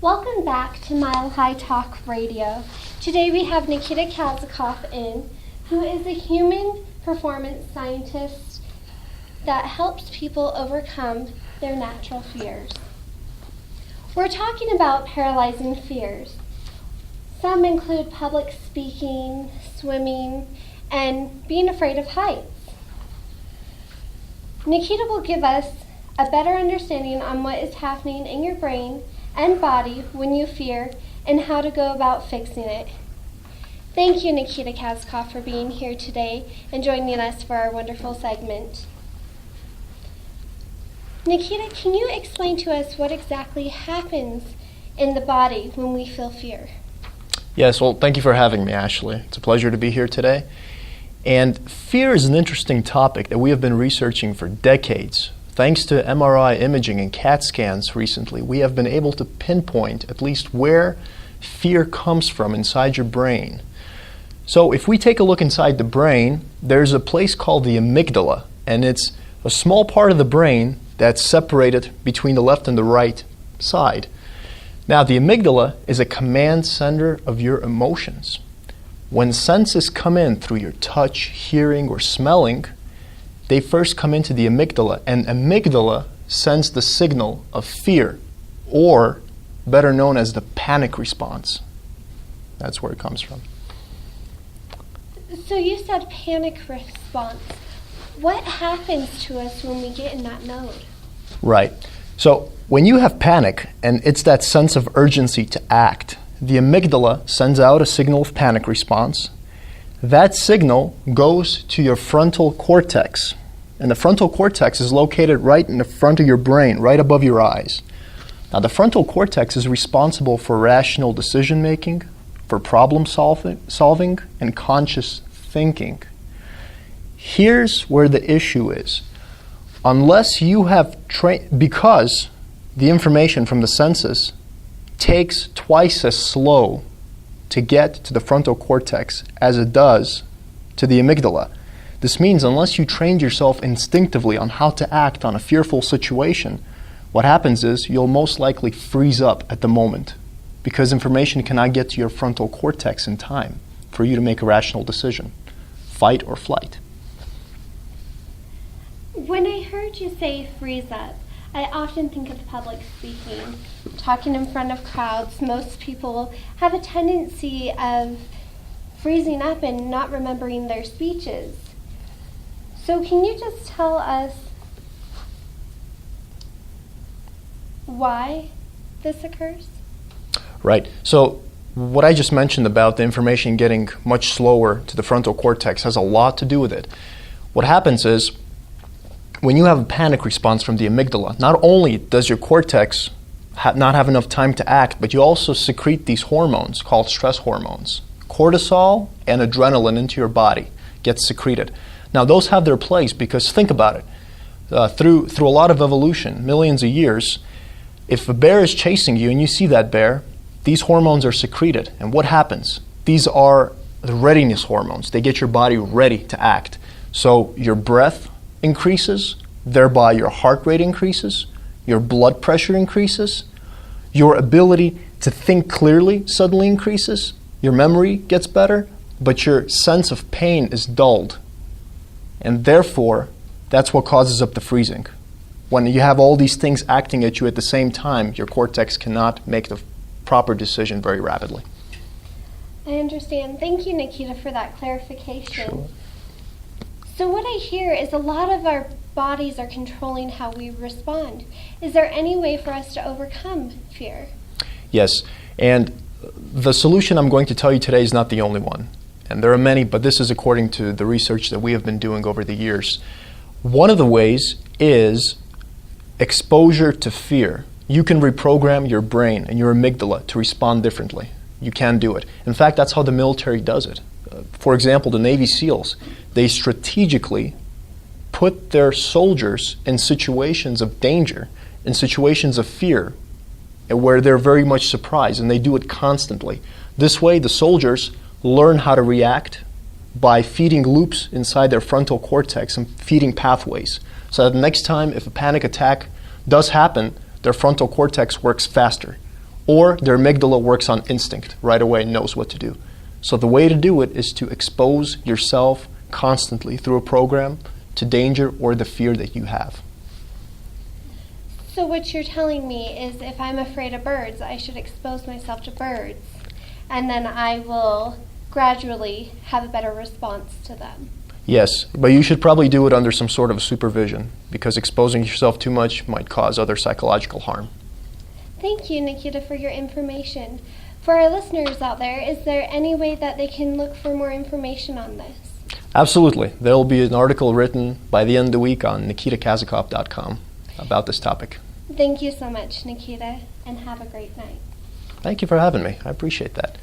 Welcome back to Mile High Talk Radio. Today we have Nikita Kazakov who is a human performance scientist that helps people overcome their natural fears. We're talking about paralyzing fears. Some include public speaking, swimming, and being afraid of heights. Nikita will give us a better understanding on what is happening in your brain and body when you fear and how to go about fixing it. Thank you, Nikita Kazakov, for being here today and joining us for our wonderful segment. Nikita, can you explain to us what exactly happens in the body when we feel fear? Yes, well, thank you for having me, Ashley. It's a pleasure to be here today. And fear is an interesting topic that we have been researching for decades. Thanks to MRI imaging and CAT scans recently, we have been able to pinpoint at least where fear comes from inside your brain. So if we take a look inside the brain, there's a place called the amygdala, and it's a small part of the brain that's separated between the left and the right side. Now, the amygdala is a command center of your emotions. When senses come in through your touch, hearing, or smelling, they first come into the amygdala, and amygdala sends the signal of fear, or better known as the panic response. That's where it comes from. So you said panic response. What happens to us when we get in that mode? Right. So when you have panic, and it's that sense of urgency to act, the amygdala sends out a signal of panic response. That signal goes to your frontal cortex. And the frontal cortex is located right in the front of your brain, right above your eyes. Now, the frontal cortex is responsible for rational decision making, for problem solving, and conscious thinking. Here's where the issue is. Unless you have because the information from the senses takes twice as slow to get to the frontal cortex as it does to the amygdala. This means unless you trained yourself instinctively on how to act on a fearful situation, what happens is you'll most likely freeze up at the moment because information cannot get to your frontal cortex in time for you to make a rational decision, fight or flight. When I heard you say freeze up, I often think of public speaking, talking in front of crowds. Most people have a tendency of freezing up and not remembering their speeches. So can you just tell us why this occurs? Right. So what I just mentioned about the information getting much slower to the frontal cortex has a lot to do with it. What happens is when you have a panic response from the amygdala, not only does your cortex not have enough time to act, but you also secrete these hormones called stress hormones. Cortisol and adrenaline into your body gets secreted. Now, those have their place because think about it. Through a lot of evolution, millions of years, if a bear is chasing you and you see that bear, these hormones are secreted. And what happens? These are the readiness hormones. They get your body ready to act. So your breath increases, thereby your heart rate increases, your blood pressure increases, your ability to think clearly suddenly increases, your memory gets better, but your sense of pain is dulled. And therefore, that's what causes up the freezing. When you have all these things acting at you at the same time, your cortex cannot make the proper decision very rapidly. I understand. Thank you, Nikita, for that clarification. Sure. So what I hear is a lot of our bodies are controlling how we respond. Is there any way for us to overcome fear? Yes, and the solution I'm going to tell you today is not the only one. And there are many, but this is according to the research that we have been doing over the years. One of the ways is exposure to fear. You can reprogram your brain and your amygdala to respond differently. You can do it. In fact, that's how the military does it. For example, the Navy SEALs, they strategically put their soldiers in situations of danger, in situations of fear, where they're very much surprised, and they do it constantly. This way, the soldiers learn how to react by feeding loops inside their frontal cortex and feeding pathways. So that the next time if a panic attack does happen, their frontal cortex works faster. or their amygdala works on instinct right away and knows what to do. So the way to do it is to expose yourself constantly through a program to danger or the fear that you have. So what you're telling me is if I'm afraid of birds, I should expose myself to birds, and then I will gradually have a better response to them. Yes, but you should probably do it under some sort of supervision, because exposing yourself too much might cause other psychological harm. Thank you, Nikita, for your information. For our listeners out there, is there any way that they can look for more information on this? Absolutely. There will be an article written by the end of the week on nikitakazakov.com about this topic. Thank you so much, Nikita, and have a great night. Thank you for having me. I appreciate that.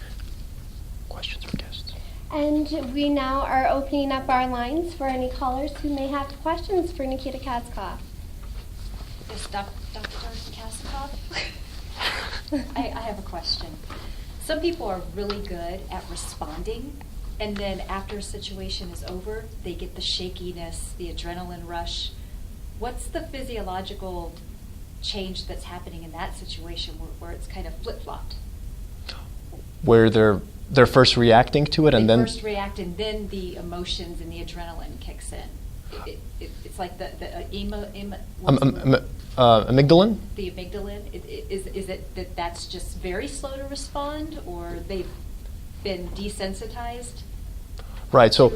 Questions for guests? And we now are opening up our lines for any callers who may have questions for Nikita Kazakov. Yes, Dr. Kazakov? I have a question. Some people are really good at responding, and then after a situation is over, they get the shakiness, the adrenaline rush. What's the physiological change that's happening in that situation where it's kind of flip-flopped? Where they're first reacting to it, and then... They first react, and then the emotions and the adrenaline kicks in. It's like the amygdalin? The amygdalin. Is it that's just very slow to respond, or they've been desensitized? Right, so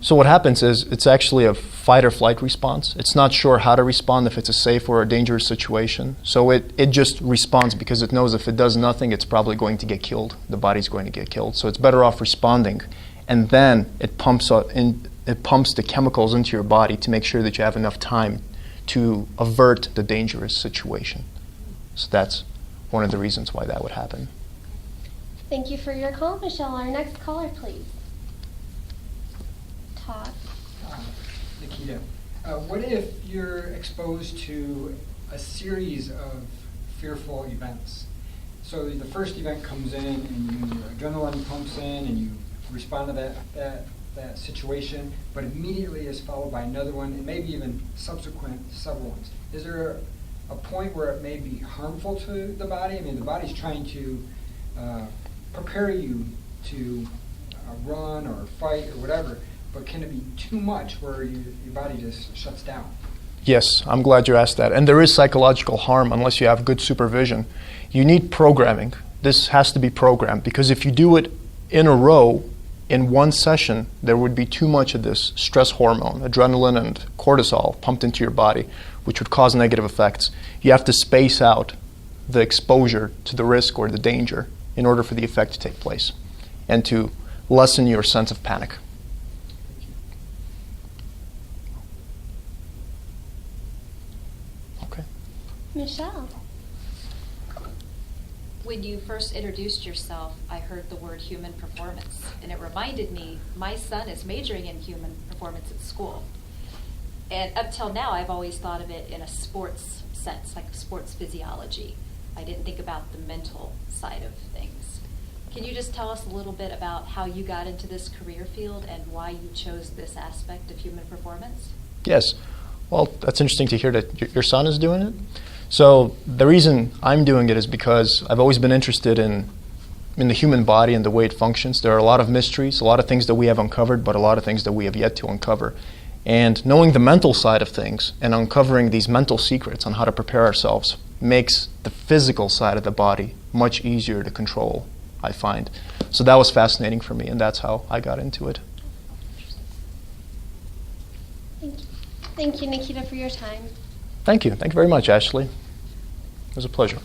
what happens is it's actually a fight or flight response. It's not sure how to respond, if it's a safe or a dangerous situation. So it just responds because it knows if it does nothing, it's probably going to get killed. The body's going to get killed. So it's better off responding. And then it pumps the chemicals into your body to make sure that you have enough time to avert the dangerous situation. So that's one of the reasons why that would happen. Thank you for your call, Michelle. Our next caller, please. Todd. Nikita, what if you're exposed to a series of fearful events? So the first event comes in and your adrenaline pumps in and you respond to that situation, but immediately is followed by another one and maybe even subsequent several ones. Is there a point where it may be harmful to the body? I mean, the body's trying to prepare you to run or fight or whatever, but can it be too much where your body just shuts down? Yes, I'm glad you asked that. And there is psychological harm unless you have good supervision. You need programming. This has to be programmed, because if you do it in a row, in one session, there would be too much of this stress hormone, adrenaline and cortisol, pumped into your body, which would cause negative effects. You have to space out the exposure to the risk or the danger in order for the effect to take place and to lessen your sense of panic. Okay. Michelle. When you first introduced yourself, I heard the word human performance, and it reminded me, my son is majoring in human performance at school. And up till now, I've always thought of it in a sports sense, like sports physiology. I didn't think about the mental side of things. Can you just tell us a little bit about how you got into this career field and why you chose this aspect of human performance? Yes. Well, that's interesting to hear that your son is doing it. So the reason I'm doing it is because I've always been interested in the human body and the way it functions. There are a lot of mysteries, a lot of things that we have uncovered, but a lot of things that we have yet to uncover. And knowing the mental side of things and uncovering these mental secrets on how to prepare ourselves makes the physical side of the body much easier to control, I find. So that was fascinating for me, and that's how I got into it. Thank you. Thank you, Nikita, for your time. Thank you. Thank you very much, Ashley. It was a pleasure.